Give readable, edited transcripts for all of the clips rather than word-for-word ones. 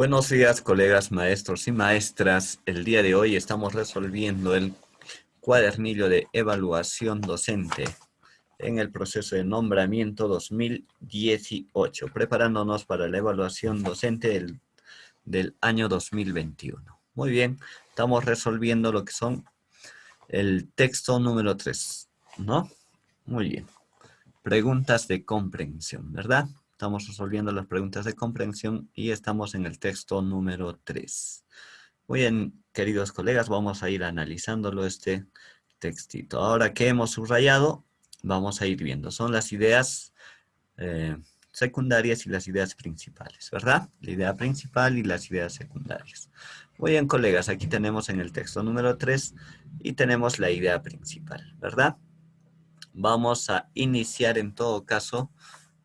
Buenos días, colegas, maestros y maestras. El día de hoy estamos resolviendo el cuadernillo de evaluación docente en el proceso de nombramiento 2018, preparándonos para la evaluación docente del año 2021. Muy bien, estamos resolviendo lo que son el texto número 3, ¿no? Muy bien. Preguntas de comprensión, ¿verdad? Estamos resolviendo las preguntas de comprensión y estamos en el texto número 3. Muy bien, queridos colegas, vamos a ir analizándolo este textito. Ahora que hemos subrayado, vamos a ir viendo. Son las ideas secundarias y las ideas principales, ¿verdad? La idea principal y las ideas secundarias. Muy bien, colegas, aquí tenemos en el texto número 3 y tenemos la idea principal, ¿verdad? Vamos a iniciar en todo caso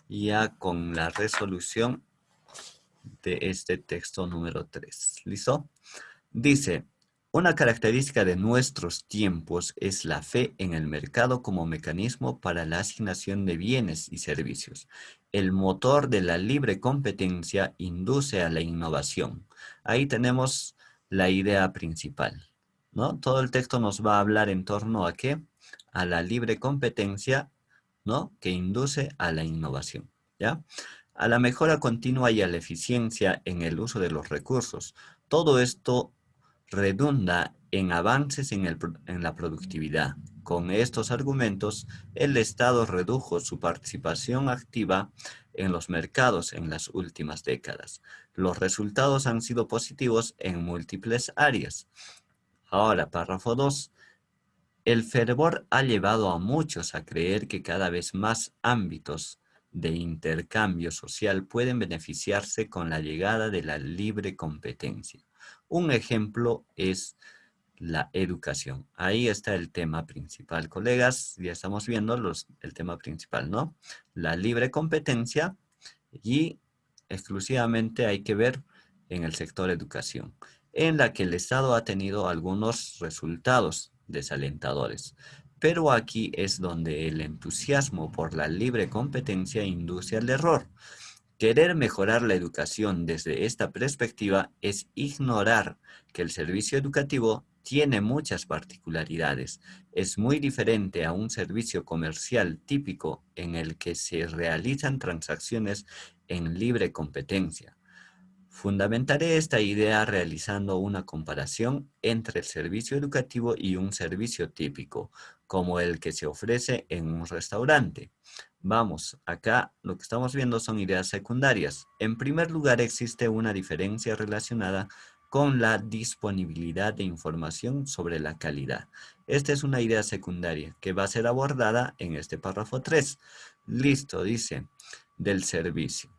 ya con la resolución de este texto número 3. ¿Listo? Dice, una característica de nuestros tiempos es la fe en el mercado como mecanismo para la asignación de bienes y servicios. El motor de la libre competencia induce a la innovación. Ahí tenemos la idea principal, ¿no? Todo el texto nos va a hablar en torno a ¿qué? A la libre competencia, ¿no? Que induce a la innovación, ¿ya? A la mejora continua y a la eficiencia en el uso de los recursos. Todo esto redunda en avances en la productividad. Con estos argumentos, el Estado redujo su participación activa en los mercados en las últimas décadas. Los resultados han sido positivos en múltiples áreas. Ahora, párrafo 2. El fervor ha llevado a muchos a creer que cada vez más ámbitos de intercambio social pueden beneficiarse con la llegada de la libre competencia. Un ejemplo es la educación. Ahí está el tema principal, colegas. Ya estamos viendo el tema principal, ¿no? La libre competencia y exclusivamente hay que ver en el sector educación, en la que el Estado ha tenido algunos resultados desalentadores. Pero aquí es donde el entusiasmo por la libre competencia induce al error. Querer mejorar la educación desde esta perspectiva es ignorar que el servicio educativo tiene muchas particularidades. Es muy diferente a un servicio comercial típico en el que se realizan transacciones en libre competencia. Fundamentaré esta idea realizando una comparación entre el servicio educativo y un servicio típico, como el que se ofrece en un restaurante. Vamos, acá lo que estamos viendo son ideas secundarias. En primer lugar, existe una diferencia relacionada con la disponibilidad de información sobre la calidad. Esta es una idea secundaria que va a ser abordada en este párrafo 3. Listo, dice, del servicio.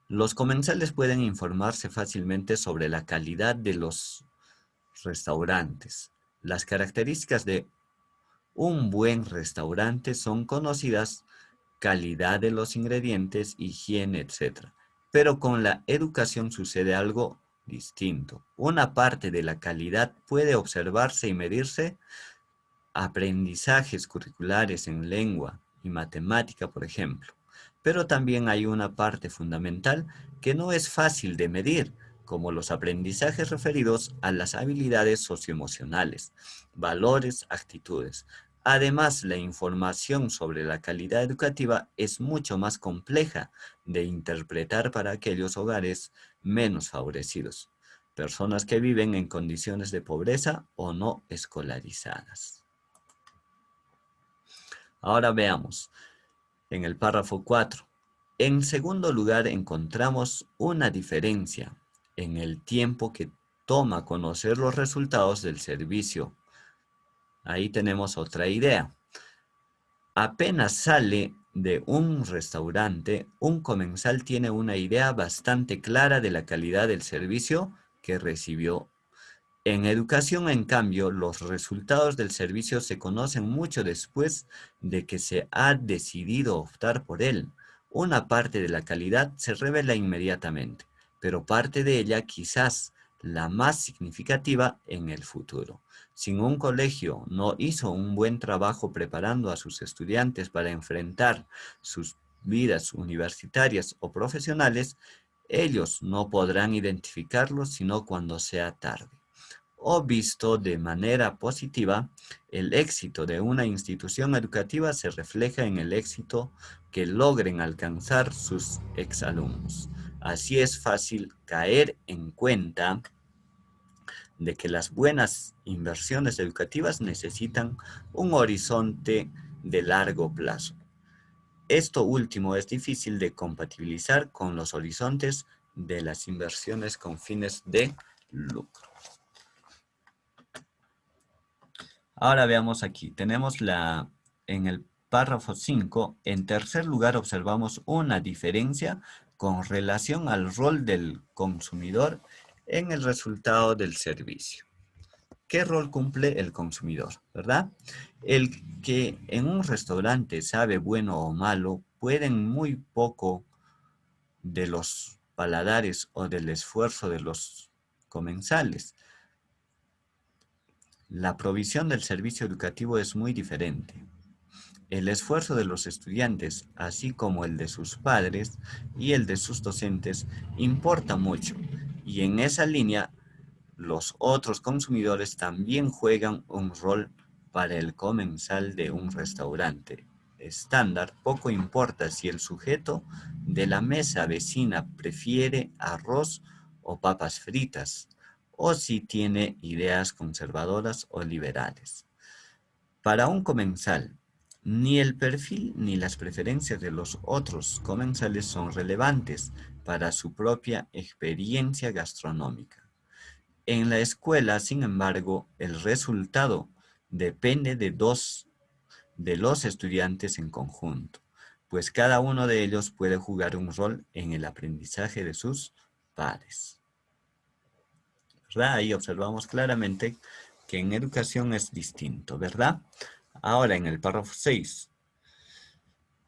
Los comensales pueden informarse fácilmente sobre la calidad de los restaurantes. Las características de un buen restaurante son conocidas: calidad de los ingredientes, higiene, etc. Pero con la educación sucede algo distinto. Una parte de la calidad puede observarse y medirse: aprendizajes curriculares en lengua y matemática, por ejemplo. Pero también hay una parte fundamental que no es fácil de medir, como los aprendizajes referidos a las habilidades socioemocionales, valores, actitudes. Además, la información sobre la calidad educativa es mucho más compleja de interpretar para aquellos hogares menos favorecidos, personas que viven en condiciones de pobreza o no escolarizadas. Ahora veamos, en el párrafo 4. En segundo lugar, encontramos una diferencia en el tiempo que toma conocer los resultados del servicio. Ahí tenemos otra idea. Apenas sale de un restaurante, un comensal tiene una idea bastante clara de la calidad del servicio que recibió. En educación, en cambio, los resultados del servicio se conocen mucho después de que se ha decidido optar por él. Una parte de la calidad se revela inmediatamente, pero parte de ella, quizás la más significativa, en el futuro. Si un colegio no hizo un buen trabajo preparando a sus estudiantes para enfrentar sus vidas universitarias o profesionales, Ellos no podrán identificarlo sino cuando sea tarde. O visto de manera positiva, el éxito de una institución educativa se refleja en el éxito que logren alcanzar sus exalumnos. Así es fácil caer en cuenta de que las buenas inversiones educativas necesitan un horizonte de largo plazo. Esto último es difícil de compatibilizar con los horizontes de las inversiones con fines de lucro. Ahora veamos aquí, tenemos en el párrafo 5, en tercer lugar observamos una diferencia con relación al rol del consumidor en el resultado del servicio. ¿Qué rol cumple el consumidor, verdad? El que en un restaurante sabe bueno o malo pueden muy poco de los paladares o del esfuerzo de los comensales. La provisión del servicio educativo es muy diferente. El esfuerzo de los estudiantes, así como el de sus padres y el de sus docentes, importa mucho. Y en esa línea, los otros consumidores también juegan un rol para el comensal de un restaurante estándar. Poco importa si el sujeto de la mesa vecina prefiere arroz o papas fritas, o si tiene ideas conservadoras o liberales. Para un comensal, ni el perfil ni las preferencias de los otros comensales son relevantes para su propia experiencia gastronómica. En la escuela, sin embargo, el resultado depende de los estudiantes en conjunto, pues cada uno de ellos puede jugar un rol en el aprendizaje de sus pares. ¿Verdad? Ahí observamos claramente que en educación es distinto, ¿verdad? Ahora en el párrafo 6.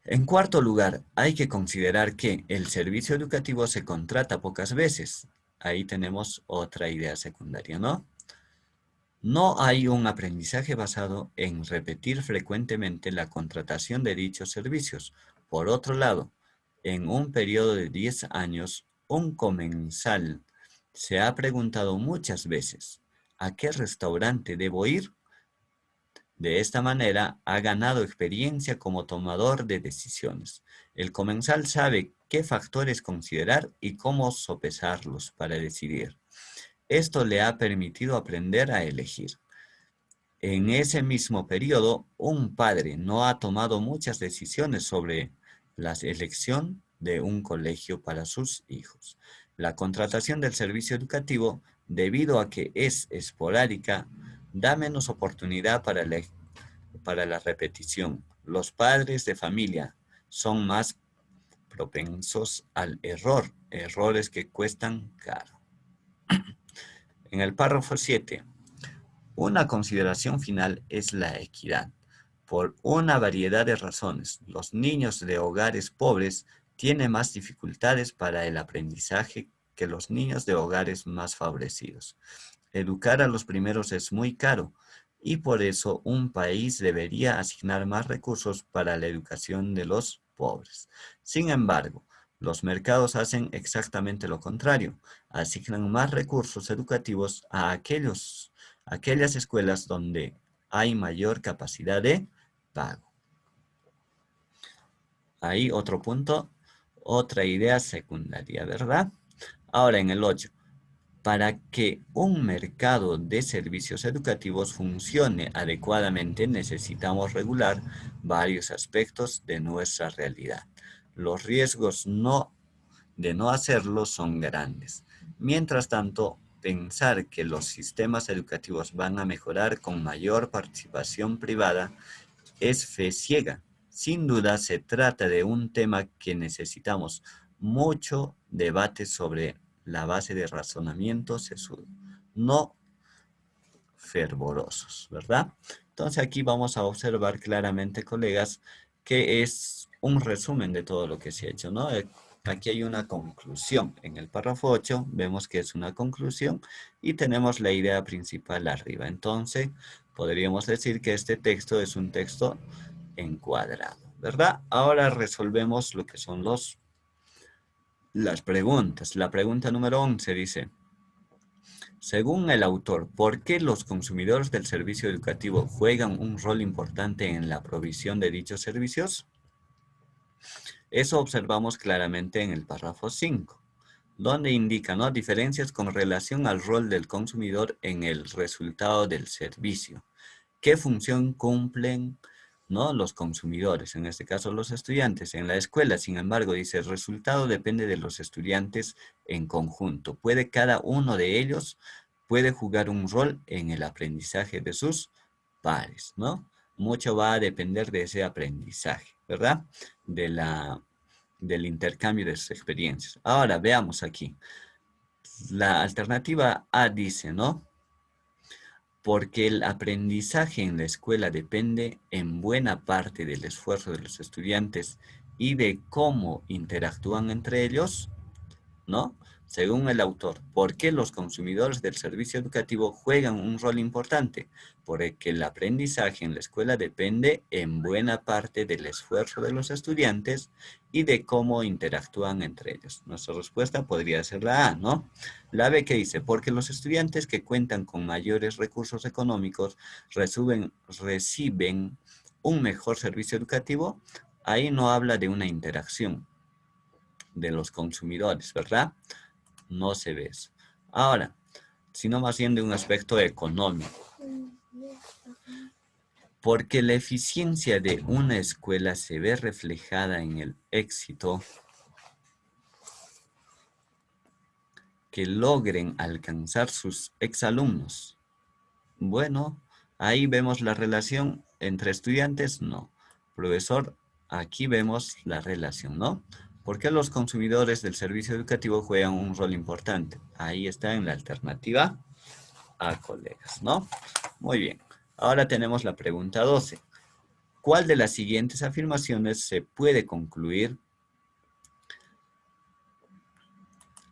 En cuarto lugar, hay que considerar que el servicio educativo se contrata pocas veces. Ahí tenemos otra idea secundaria, ¿no? No hay un aprendizaje basado en repetir frecuentemente la contratación de dichos servicios. Por otro lado, en un periodo de 10 años, un comensal se ha preguntado muchas veces, ¿a qué restaurante debo ir? De esta manera, ha ganado experiencia como tomador de decisiones. El comensal sabe qué factores considerar y cómo sopesarlos para decidir. Esto le ha permitido aprender a elegir. En ese mismo periodo, un padre no ha tomado muchas decisiones sobre la elección de un colegio para sus hijos. La contratación del servicio educativo, debido a que es esporádica, da menos oportunidad para la repetición. Los padres de familia son más propensos al error, errores que cuestan caro. En el párrafo 7, una consideración final es la equidad. Por una variedad de razones, los niños de hogares pobres tienen más dificultades para el aprendizaje que los niños de hogares más favorecidos. Educar a los primeros es muy caro y por eso un país debería asignar más recursos para la educación de los pobres. Sin embargo, los mercados hacen exactamente lo contrario. Asignan más recursos educativos a aquellas escuelas donde hay mayor capacidad de pago. Ahí otro punto, otra idea secundaria, ¿verdad? Ahora en el 8. Para que un mercado de servicios educativos funcione adecuadamente, necesitamos regular varios aspectos de nuestra realidad. Los riesgos de no hacerlo son grandes. Mientras tanto, pensar que los sistemas educativos van a mejorar con mayor participación privada es fe ciega. Sin duda se trata de un tema que necesitamos mucho debate sobre la base de razonamiento sesudo, no fervorosos, ¿verdad? Entonces aquí vamos a observar claramente, colegas, que es un resumen de todo lo que se ha hecho, ¿no? Aquí hay una conclusión. En el párrafo 8 vemos que es una conclusión y tenemos la idea principal arriba. Entonces, podríamos decir que este texto es un texto encuadrado, ¿verdad? Ahora resolvemos lo que son los las preguntas. La pregunta número 11 dice, según el autor, ¿por qué los consumidores del servicio educativo juegan un rol importante en la provisión de dichos servicios? Eso observamos claramente en el párrafo 5, donde indica, ¿no?, diferencias con relación al rol del consumidor en el resultado del servicio. ¿Qué función cumplen, no, los consumidores, en este caso los estudiantes? En la escuela, sin embargo, dice, el resultado depende de los estudiantes en conjunto. Cada uno de ellos puede jugar un rol en el aprendizaje de sus pares, ¿no? Mucho va a depender de ese aprendizaje, ¿verdad? Del intercambio de sus experiencias. Ahora, veamos aquí. La alternativa A dice, ¿no? Porque el aprendizaje en la escuela depende en buena parte del esfuerzo de los estudiantes y de cómo interactúan entre ellos, ¿no? Según el autor, ¿por qué los consumidores del servicio educativo juegan un rol importante? Porque el aprendizaje en la escuela depende en buena parte del esfuerzo de los estudiantes y de cómo interactúan entre ellos. Nuestra respuesta podría ser la A, ¿no? La B, que dice, porque los estudiantes que cuentan con mayores recursos económicos reciben un mejor servicio educativo. Ahí no habla de una interacción de los consumidores, ¿verdad? No se ve eso. Ahora, sino más bien de un aspecto económico. Porque la eficiencia de una escuela se ve reflejada en el éxito que logren alcanzar sus exalumnos. Bueno, ahí vemos la relación entre estudiantes, no. Profesor, aquí vemos la relación, ¿no? ¿Por qué los consumidores del servicio educativo juegan un rol importante? Ahí está en la alternativa A, colegas, ¿no? Muy bien. Ahora tenemos la pregunta 12. ¿Cuál de las siguientes afirmaciones se puede concluir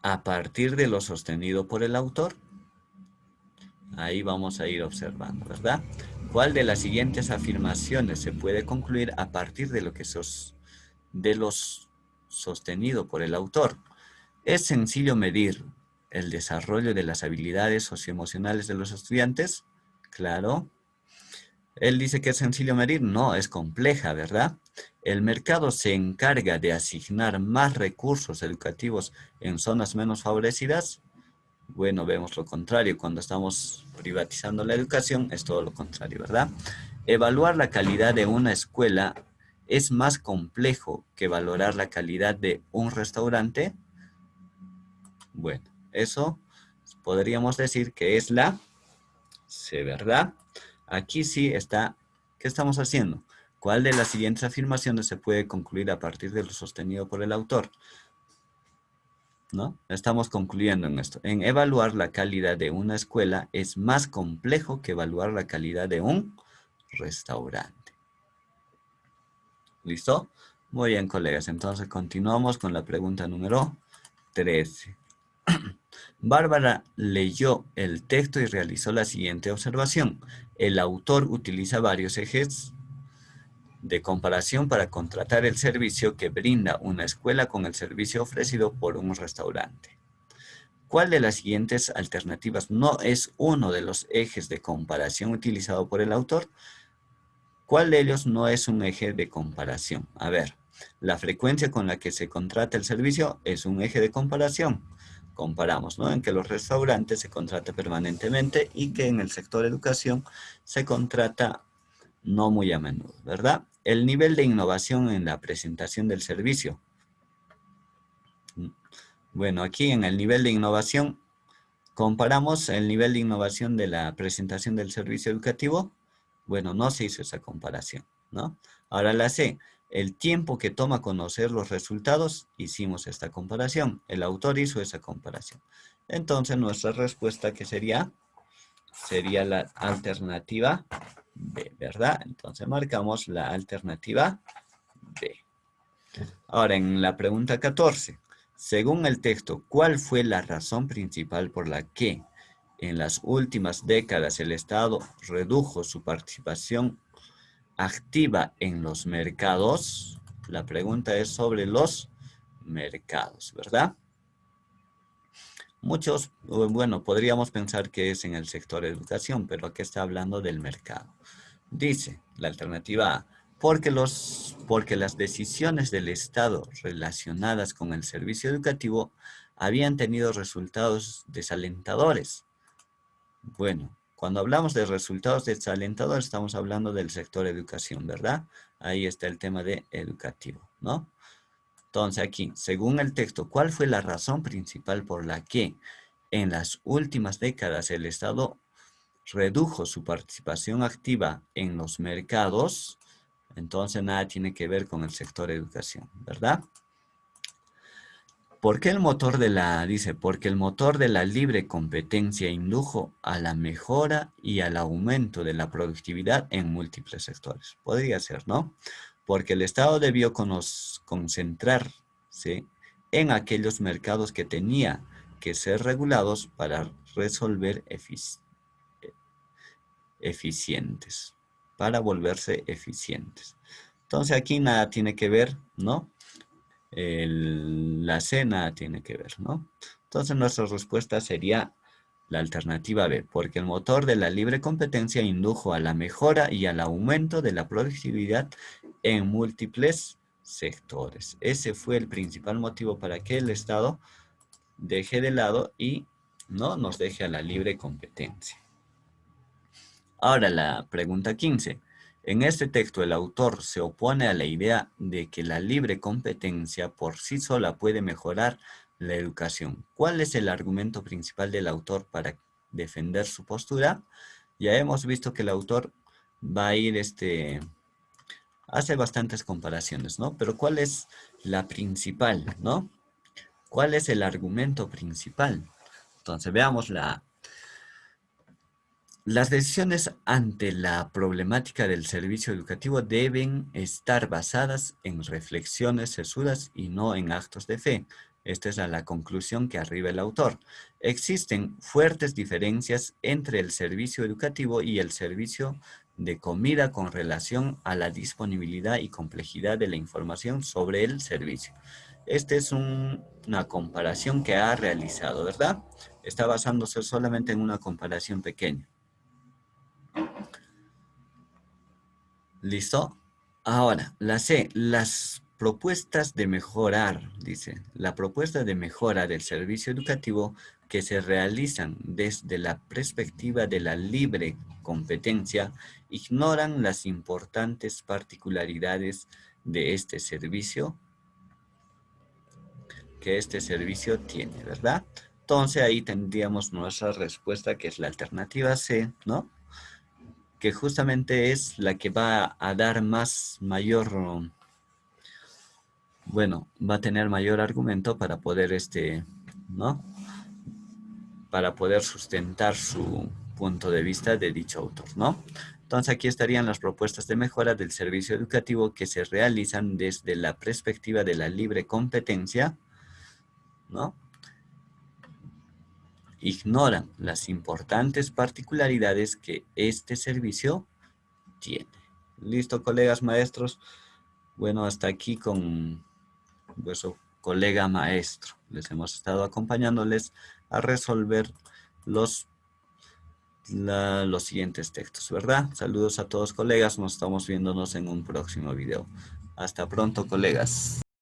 a partir de lo sostenido por el autor? Ahí vamos a ir observando, ¿verdad? ¿Cuál de las siguientes afirmaciones se puede concluir a partir de lo sostenido por el autor? ¿Es sencillo medir el desarrollo de las habilidades socioemocionales de los estudiantes? Claro. Él dice que es sencillo medir. No, es compleja, ¿verdad? ¿El mercado se encarga de asignar más recursos educativos en zonas menos favorecidas? Bueno, vemos lo contrario. Cuando estamos privatizando la educación, es todo lo contrario, ¿verdad? Evaluar la calidad de una escuela es más complejo que valorar la calidad de un restaurante. Bueno, eso podríamos decir que es la C, ¿verdad? Aquí sí está, ¿qué estamos haciendo? ¿Cuál de las siguientes afirmaciones se puede concluir a partir de lo sostenido por el autor? ¿No? Estamos concluyendo en esto. En evaluar la calidad de una escuela es más complejo que evaluar la calidad de un restaurante. ¿Listo? Muy bien, colegas. Entonces continuamos con la pregunta número 13. Bárbara leyó el texto y realizó la siguiente observación. El autor utiliza varios ejes de comparación para contratar el servicio que brinda una escuela con el servicio ofrecido por un restaurante. ¿Cuál de las siguientes alternativas no es uno de los ejes de comparación utilizado por el autor? ¿Cuál de ellos no es un eje de comparación? A ver, la frecuencia con la que se contrata el servicio es un eje de comparación. Comparamos, ¿no? En que los restaurantes se contrata permanentemente y que en el sector educación se contrata no muy a menudo, ¿verdad? El nivel de innovación en la presentación del servicio. Bueno, aquí en el nivel de innovación, comparamos el nivel de innovación de la presentación del servicio educativo. Bueno, no se hizo esa comparación, ¿no? Ahora la C, el tiempo que toma conocer los resultados, hicimos esta comparación. El autor hizo esa comparación. Entonces, nuestra respuesta, ¿qué sería? Sería la alternativa B, ¿verdad? Entonces, marcamos la alternativa B. Ahora, en la pregunta 14. Según el texto, ¿cuál fue la razón principal por la que en las últimas décadas el Estado redujo su participación activa en los mercados? La pregunta es sobre los mercados, ¿verdad? Muchos, bueno, podríamos pensar que es en el sector de educación, pero aquí está hablando del mercado. Dice la alternativa A, porque las decisiones del Estado relacionadas con el servicio educativo habían tenido resultados desalentadores. Bueno, cuando hablamos de resultados desalentadores, estamos hablando del sector educación, ¿verdad? Ahí está el tema de educativo, ¿no? Entonces aquí, según el texto, ¿cuál fue la razón principal por la que en las últimas décadas el Estado redujo su participación activa en los mercados? Entonces nada tiene que ver con el sector educación, ¿verdad? Porque porque el motor de la libre competencia indujo a la mejora y al aumento de la productividad en múltiples sectores. Podría ser, ¿no? Porque el Estado debió concentrarse en aquellos mercados que tenía que ser regulados para resolver eficientes, para volverse eficientes. Entonces aquí nada tiene que ver, ¿no? La C nada tiene que ver, ¿no? Entonces nuestra respuesta sería la alternativa B, porque el motor de la libre competencia indujo a la mejora y al aumento de la productividad en múltiples sectores. Ese fue el principal motivo para que el Estado deje de lado y no nos deje a la libre competencia. Ahora la pregunta 15. En este texto el autor se opone a la idea de que la libre competencia por sí sola puede mejorar la educación. ¿Cuál es el argumento principal del autor para defender su postura? Ya hemos visto que el autor va a ir, hace bastantes comparaciones, ¿no? Pero ¿cuál es la principal, ¿no? ¿Cuál es el argumento principal? Entonces veamos las decisiones ante la problemática del servicio educativo deben estar basadas en reflexiones sesudas y no en actos de fe. Esta es la conclusión que arriba el autor. Existen fuertes diferencias entre el servicio educativo y el servicio de comida con relación a la disponibilidad y complejidad de la información sobre el servicio. Esta es una comparación que ha realizado, ¿verdad? Está basándose solamente en una comparación pequeña. ¿Listo? Ahora, la C, las propuestas de mejorar, dice, la propuesta de mejora del servicio educativo que se realizan desde la perspectiva de la libre competencia ignoran las importantes particularidades de este servicio que este servicio tiene, ¿verdad? Entonces ahí tendríamos nuestra respuesta que es la alternativa C, ¿no? Que justamente es la que va a dar bueno, va a tener mayor argumento para poder, ¿no? Para poder sustentar su punto de vista de dicho autor, ¿no? Entonces aquí estarían las propuestas de mejora del servicio educativo que se realizan desde la perspectiva de la libre competencia, ¿no? Ignoran las importantes particularidades que este servicio tiene. ¿Listo, colegas maestros? Bueno, hasta aquí con vuestro colega maestro. Les hemos estado acompañándoles a resolver los siguientes textos, ¿verdad? Saludos a todos, colegas. Nos estamos viéndonos en un próximo video. Hasta pronto, colegas.